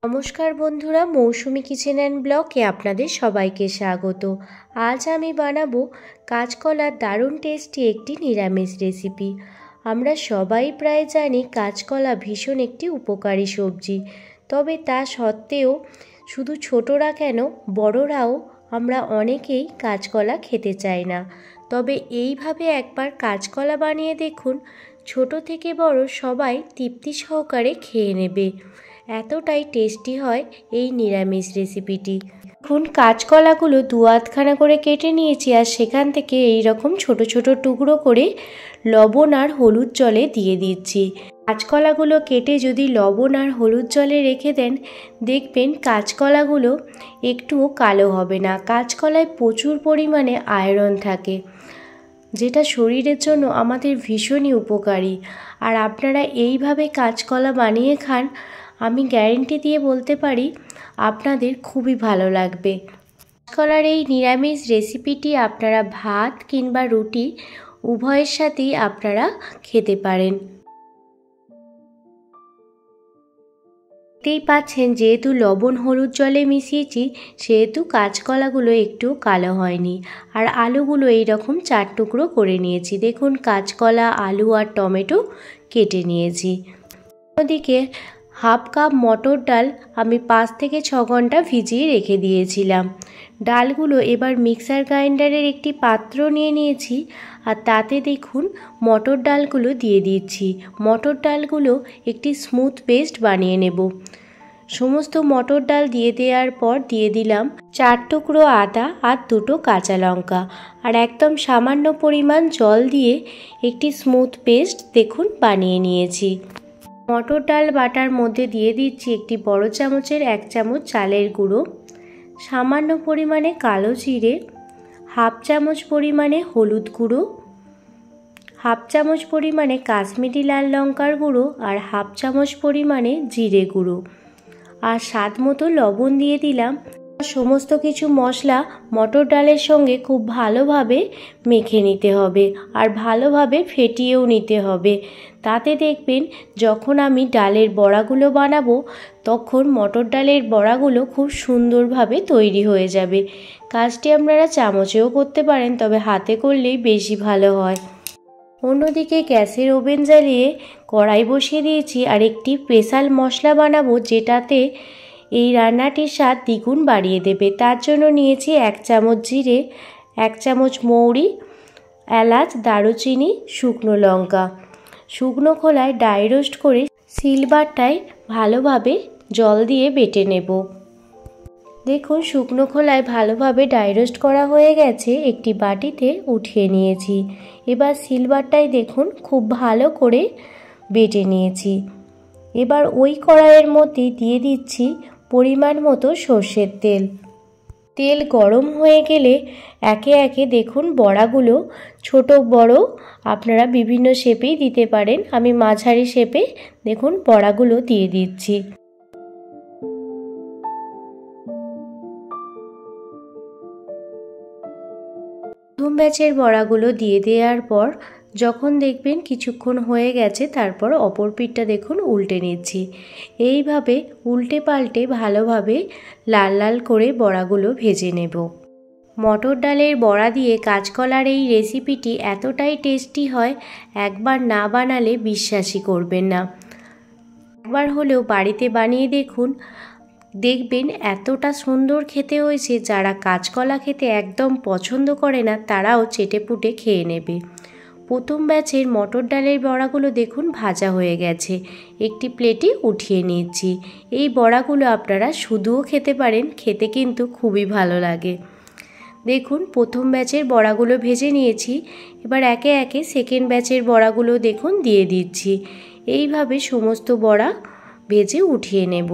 নমস্কার বন্ধুরা, মৌসুমি kitchen and ব্লগে আপনাদের সবাইকে স্বাগত। আজ আমি বানাবো কাঁচকলার দারুণ টেস্টি একটি নিরামিষ রেসিপি। আমরা সবাই প্রায় জানি কাঁচকলা ভীষণ একটি উপকারী সবজি, তবে তা সত্ত্বেও শুধু ছোটরা কেন বড়রাও আমরা অনেকেই কাঁচকলা খেতে চাই না। তবে এইভাবে একবার কাঁচকলা বানিয়ে দেখুন, ছোট থেকে বড় সবাই তৃপ্তি সহকারে খেয়ে নেবে। এতটাই টেস্টি হয় এই নিরামিষ রেসিপিটি। এখন কাঁচকলাগুলো দু আধখানা করে কেটে নিয়েছি, আর সেখান থেকে এই রকম ছোট ছোট টুকরো করে লবণ আর হলুদ জলে দিয়ে দিচ্ছি। কাঁচকলাগুলো কেটে যদি লবণ আর হলুদ জলে রেখে দেন, দেখবেন কাঁচকলাগুলো একটুও কালো হবে না। কাঁচকলায় প্রচুর পরিমাণে আয়রন থাকে, যেটা শরীরের জন্য আমাদের ভীষণই উপকারী। আর আপনারা এইভাবে কাঁচকলা বানিয়ে খান, আমি গ্যারেন্টি দিয়ে বলতে পারি আপনাদের খুবই ভালো লাগবে। কাঁচকলার এই নিরামিষ রেসিপিটি আপনারা ভাত কিংবা রুটি উভয়ের সাথেই আপনারা খেতে পারেন। দেখতেই পাচ্ছেন, যেহেতু লবণ হলুদ জলে মিশিয়েছি সেহেতু কাঁচকলাগুলো একটু কালো হয়নি। আর আলুগুলো এইরকম 4 টুকরো করে নিয়েছি। দেখুন, কাঁচকলা, আলু আর টমেটো কেটে নিয়েছি। অন্যদিকে হাফ কাপ মটর ডাল আমি 5 থেকে 6 ঘন্টা ভিজিয়ে রেখে দিয়েছিলাম। ডালগুলো এবার মিক্সার গ্রাইন্ডারের একটি পাত্র নিয়ে নিয়েছি, আর তাতে দেখুন মটর ডালগুলো দিয়ে দিচ্ছি। মটর ডালগুলো একটি স্মুথ পেস্ট বানিয়ে নেব। সমস্ত মটর ডাল দিয়ে দেওয়ার পর দিয়ে দিলাম 4 টুকরো আদা আর 2টো কাঁচা লঙ্কা, আর একদম সামান্য পরিমাণ জল দিয়ে একটি স্মুথ পেস্ট দেখুন বানিয়ে নিয়েছি। মটর ডাল বাটার মধ্যে দিয়ে দিচ্ছি একটি বড় চামচের 1 চামচ চালের গুঁড়ো, সামান্য পরিমাণে কালো জিরে, হাফ চামচ পরিমাণে হলুদ গুঁড়ো, হাফ চামচ পরিমাণে কাশ্মীরি লাল লঙ্কার গুঁড়ো, আর হাফ চামচ পরিমাণে জিরে গুঁড়ো, আর স্বাদ মতো লবণ দিয়ে দিলাম। সমস্ত কিছু মশলা মটর ডালের সঙ্গে খুব ভালোভাবে মেখে নিতে হবে, আর ভালোভাবে ফেটিয়েও নিতে হবে। তাতে দেখবেন যখন আমি ডালের বড়াগুলো বানাবো তখন মটর ডালের বড়াগুলো খুব সুন্দরভাবে তৈরি হয়ে যাবে। কাজটি আপনারা চামচেও করতে পারেন, তবে হাতে করলেই বেশি ভালো হয়। অন্যদিকে গ্যাসের ওভেন জ্বালিয়ে কড়াই বসিয়ে দিয়েছি, আর একটি স্পেশাল মশলা বানাবো যেটাতে এই রান্নাটির স্বাদ দ্বিগুণ বাড়িয়ে দেবে। তার জন্য নিয়েছি 1 চামচ জিরে, 1 চামচ মৌরি, এলাচ, দারুচিনি, শুকনো লঙ্কা। শুকনো খোলায় ড্রাই রোস্ট করে সিলবারটায় ভালোভাবে জল দিয়ে বেটে নেব। দেখুন, শুকনো খোলায় ভালোভাবে ড্রাই রোস্ট করা হয়ে গেছে, একটি বাটিতে উঠিয়ে নিয়েছি। এবার সিলবারটায় দেখুন খুব ভালো করে বেটে নিয়েছি। এবার ওই কড়াইয়ের মধ্যে দিয়ে দিচ্ছি পরিমাণ মতো সর্ষের তেল। তেল গরম হয়ে গেলে একে একে দেখুন বড়াগুলো ছোট বড় আপনারা বিভিন্ন শেপেই দিতে পারেন। আমি মাঝারি শেপে দেখুন বড়াগুলো দিয়ে দিচ্ছি। প্রথম ব্যাচের বড়াগুলো দিয়ে দেওয়ার পর যখন দেখবেন কিছুক্ষণ হয়ে গেছে, তারপর অপর পিঠটা দেখুন উল্টে নিচ্ছি। এইভাবে উল্টে পাল্টে ভালোভাবে লাল লাল করে বড়াগুলো ভেজে নেব। মটর ডালের বড়া দিয়ে কাঁচকলার এই রেসিপিটি এতটাই টেস্টি হয়, একবার না বানালে বিশ্বাসই করবেন না। একবার হলেও বাড়িতে বানিয়ে দেখুন, দেখবেন এতটা সুন্দর খেতে হয়েছে, যারা কাঁচকলা খেতে একদম পছন্দ করে না তারাও চেটেপুটে খেয়ে নেবে। প্রথম ব্যাচের মটর ডালের বড়াগুলো দেখুন ভাজা হয়ে গেছে, একটি প্লেটে উঠিয়ে নিচ্ছি। এই বড়াগুলো আপনারা শুধুও খেতে পারেন, খেতে কিন্তু খুবই ভালো লাগে। দেখুন, প্রথম ব্যাচের বড়াগুলো ভেজে নিয়েছি। এবার একে একে সেকেন্ড ব্যাচের বড়াগুলো দেখুন দিয়ে দিচ্ছি। এইভাবে সমস্ত বড়া ভেজে উঠিয়ে নেব।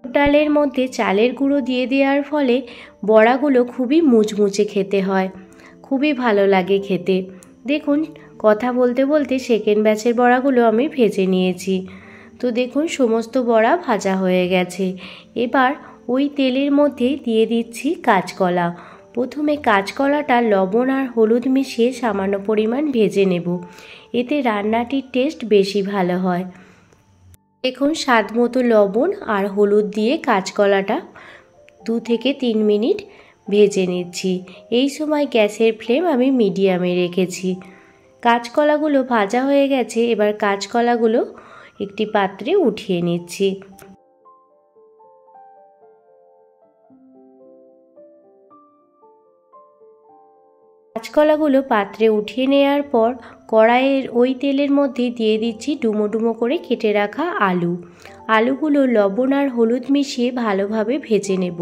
ডালের মধ্যে চালের গুঁড়ো দিয়ে দেওয়ার ফলে বড়াগুলো খুবই মুচমুচে খেতে হয়, খুবই ভালো লাগে খেতে। দেখুন, কথা বলতে বলতে সেকেন্ড ব্যাচের বড়াগুলো আমি ভেজে নিয়েছি। তো দেখুন সমস্ত বড়া ভাজা হয়ে গেছে। এবার ওই তেলের মধ্যে দিয়ে দিচ্ছি কাঁচকলা। প্রথমে কাঁচকলাটা লবণ আর হলুদ মিশিয়ে সামান্য পরিমাণ ভেজে নেব, এতে রান্নাটির টেস্ট বেশি ভালো হয়। দেখুন স্বাদ মতো লবণ আর হলুদ দিয়ে কাঁচকলাটা 2 থেকে 3 মিনিট ভেজে নিচ্ছি। এই সময় গ্যাসের ফ্লেম আমি মিডিয়ামে রেখেছি। কাঁচকলাগুলো ভাজা হয়ে গেছে, এবার কাঁচকলাগুলো একটি পাত্রে উঠিয়ে নিচ্ছি। কাঁচকলাগুলো পাত্রে উঠিয়ে নেওয়ার পর কড়াইয়ের ওই তেলের মধ্যে দিয়ে দিচ্ছি ডুমো ডুমো করে কেটে রাখা আলু। আলুগুলো লবণ আর হলুদ মিশিয়ে ভালোভাবে ভেজে নেব,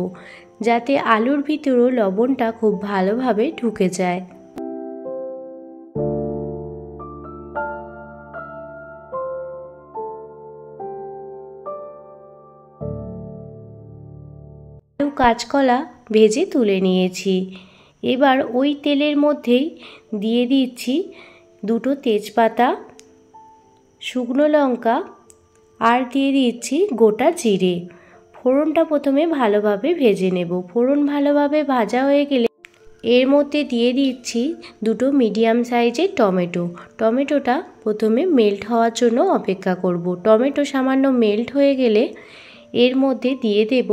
যাতে আলুর ভিতরেও লবণটা খুব ভালোভাবে ঢুকে যায়। আলু কাঁচকলা ভেজে তুলে নিয়েছি। এবার ওই তেলের মধ্যেই দিয়ে দিচ্ছি 2টো তেজপাতা, শুকনো লঙ্কা আর দিয়ে দিচ্ছি গোটা জিরে। ফোড়নটা প্রথমে ভালোভাবে ভেজে নেব। ফোড়ন ভালোভাবে ভাজা হয়ে গেলে এর মধ্যে দিয়ে দিচ্ছি 2টো মিডিয়াম সাইজের টমেটো। টমেটোটা প্রথমে মেল্ট হওয়ার জন্য অপেক্ষা করব। টমেটো সামান্য মেল্ট হয়ে গেলে এর মধ্যে দিয়ে দেব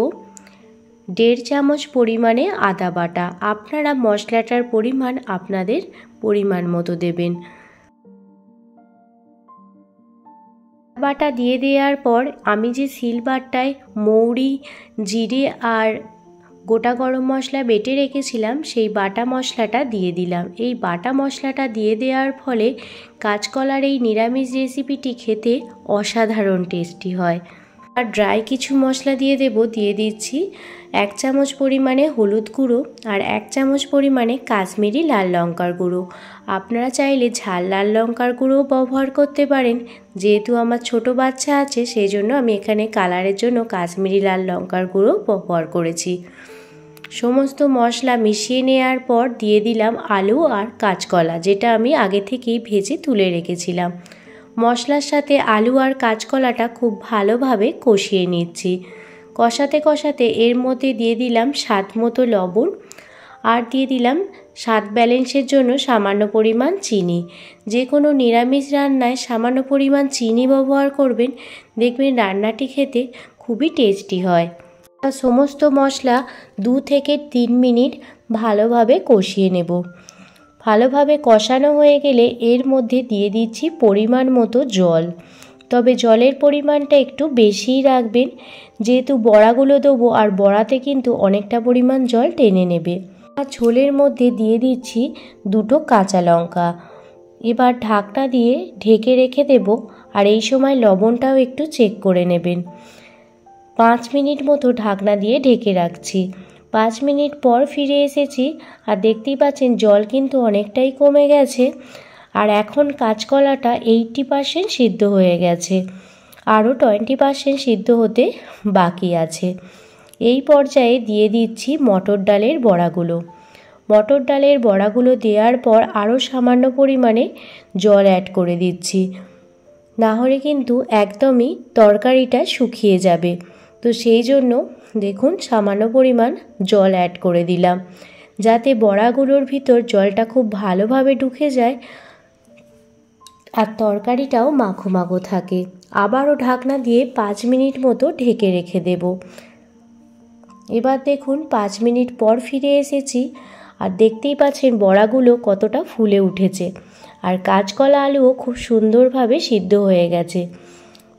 1.5 চামচ পরিমাণে আদা বাটা। আপনারা মশলাটার পরিমাণ আপনাদের পরিমাণ মতো দেবেন। বাটা দিয়ে দেওয়ার পর আমি যে শিলবাটায় মৌরি, জিরে আর গোটা গরম মশলা বেটে রেখেছিলাম সেই বাটা মশলাটা দিয়ে দিলাম। এই বাটা মশলাটা দিয়ে দেওয়ার ফলে কাঁচকলার এই নিরামিষ রেসিপিটি খেতে অসাধারণ টেস্টি হয়। আর ড্রাই কিছু মশলা দিয়ে দেব। দিয়ে দিচ্ছি 1 চামচ পরিমাণে হলুদ গুঁড়ো আর 1 চামচ পরিমাণে কাশ্মীরি লাল লঙ্কার গুঁড়ো। আপনারা চাইলে ঝাল লাল লঙ্কার গুঁড়োও ব্যবহার করতে পারেন। যেহেতু আমার ছোট বাচ্চা আছে সেই জন্য আমি এখানে কালারের জন্য কাশ্মীরি লাল লঙ্কার গুঁড়ো ব্যবহার করেছি। সমস্ত মশলা মিশিয়ে নেওয়ার পর দিয়ে দিলাম আলু আর কাঁচকলা, যেটা আমি আগে থেকেই ভেজে তুলে রেখেছিলাম। মশলার সাথে আলু আর কাঁচকলাটা খুব ভালোভাবে কষিয়ে নিচ্ছি। কষাতে কষাতে এর মধ্যে দিয়ে দিলাম স্বাদ মতো লবণ আর দিয়ে দিলাম স্বাদ ব্যালেন্সের জন্য সামান্য পরিমাণ চিনি। যে কোনো নিরামিষ রান্নায় সামান্য পরিমাণ চিনি ব্যবহার করবেন, দেখবেন রান্নাটি খেতে খুবই টেস্টি হয়। সমস্ত মশলা 2 থেকে 3 মিনিট ভালোভাবে কষিয়ে নেব। ভালোভাবে কষানো হয়ে গেলে এর মধ্যে দিয়ে দিচ্ছি পরিমাণ মতো জল। তবে জলের পরিমাণটা একটু বেশিই রাখবেন, যেহেতু বড়াগুলো দেবো আর বড়াতে কিন্তু অনেকটা পরিমাণ জল টেনে নেবে। আর ঝোলের মধ্যে দিয়ে দিচ্ছি 2টো কাঁচা লঙ্কা। এবার ঢাকনা দিয়ে ঢেকে রেখে দেব। আর এই সময় লবণটাও একটু চেক করে নেবেন। 5 মিনিট মতো ঢাকনা দিয়ে ঢেকে রাখছি। 5 মিনিট পর ফিরে এসেছি আর দেখতেই পাচ্ছেন জল কিন্তু অনেকটাই কমে গেছে। আর এখন কাঁচকলাটা 80% সিদ্ধ হয়ে গেছে, আরও 20% সিদ্ধ হতে বাকি আছে। এই পর্যায়ে দিয়ে দিচ্ছি মটর ডালের বড়াগুলো। মটর ডালের বড়াগুলো দেওয়ার পর আরও সামান্য পরিমাণে জল অ্যাড করে দিচ্ছি, না হলে কিন্তু একদমই তরকারিটা শুকিয়ে যাবে। তো সেই জন্য দেখুন সামান্য পরিমাণ জল অ্যাড করে দিলাম, যাতে বড়াগুলোর ভিতর জলটা খুব ভালোভাবে ঢুকে যায় আর তরকারিটাও মাখো মাখো থাকে। আবারও ঢাকনা দিয়ে 5 মিনিট মতো ঢেকে রেখে দেব। এবার দেখুন 5 মিনিট পর ফিরে এসেছি আর দেখতেই পাচ্ছেন বড়াগুলো কতটা ফুলে উঠেছে আর কাঁচকলা আলুও খুব সুন্দরভাবে সিদ্ধ হয়ে গেছে।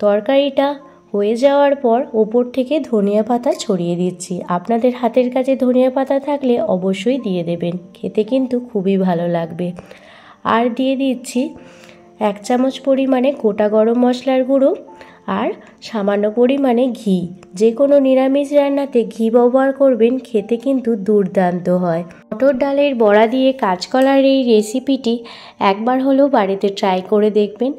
তরকারিটা হয়ে যাওয়ার পর ওপর থেকে ধনিয়া পাতা ছড়িয়ে দিচ্ছি। আপনাদের হাতের কাছে ধনিয়া পাতা থাকলে অবশ্যই দিয়ে দেবেন, খেতে কিন্তু খুবই ভালো লাগবে। আর দিয়ে দিচ্ছি 1 চামচ পরিমাণে গোটা গরম মশলার গুঁড়ো আর সামান্য পরিমাণে ঘি। যে কোনো নিরামিষ রান্নাতে ঘি ব্যবহার করবেন, খেতে কিন্তু দুর্দান্ত হয়। মটর ডালের বড়া দিয়ে কাঁচকলার এই রেসিপিটি একবার হলেও বাড়িতে ট্রাই করে দেখবেন।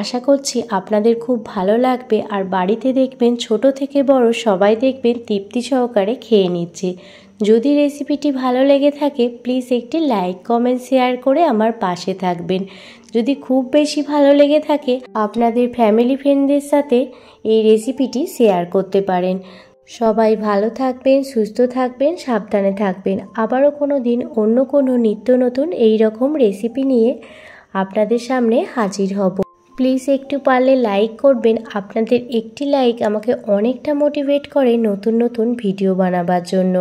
আশা করছি আপনাদের খুব ভালো লাগবে আর বাড়িতে দেখবেন ছোট থেকে বড় সবাই দেখবেন তৃপ্তি সহকারে খেয়ে নিচ্ছে। যদি রেসিপিটি ভালো লেগে থাকে প্লিজ একটি লাইক, কমেন্ট, শেয়ার করে আমার পাশে থাকবেন। যদি খুব বেশি ভালো লেগে থাকে আপনাদের ফ্যামিলি ফ্রেন্ডদের সাথে এই রেসিপিটি শেয়ার করতে পারেন। সবাই ভালো থাকবেন, সুস্থ থাকবেন, সাবধানে থাকবেন। আবারও কোনো দিন অন্য কোনো নিত্য নতুন এই রকম রেসিপি নিয়ে আপনাদের সামনে হাজির হব। প্লিজ একটু পারলে লাইক করবেন। আপনাদের একটি লাইক আমাকে অনেকটা মোটিভেট করে নতুন নতুন ভিডিও বানাবার জন্য।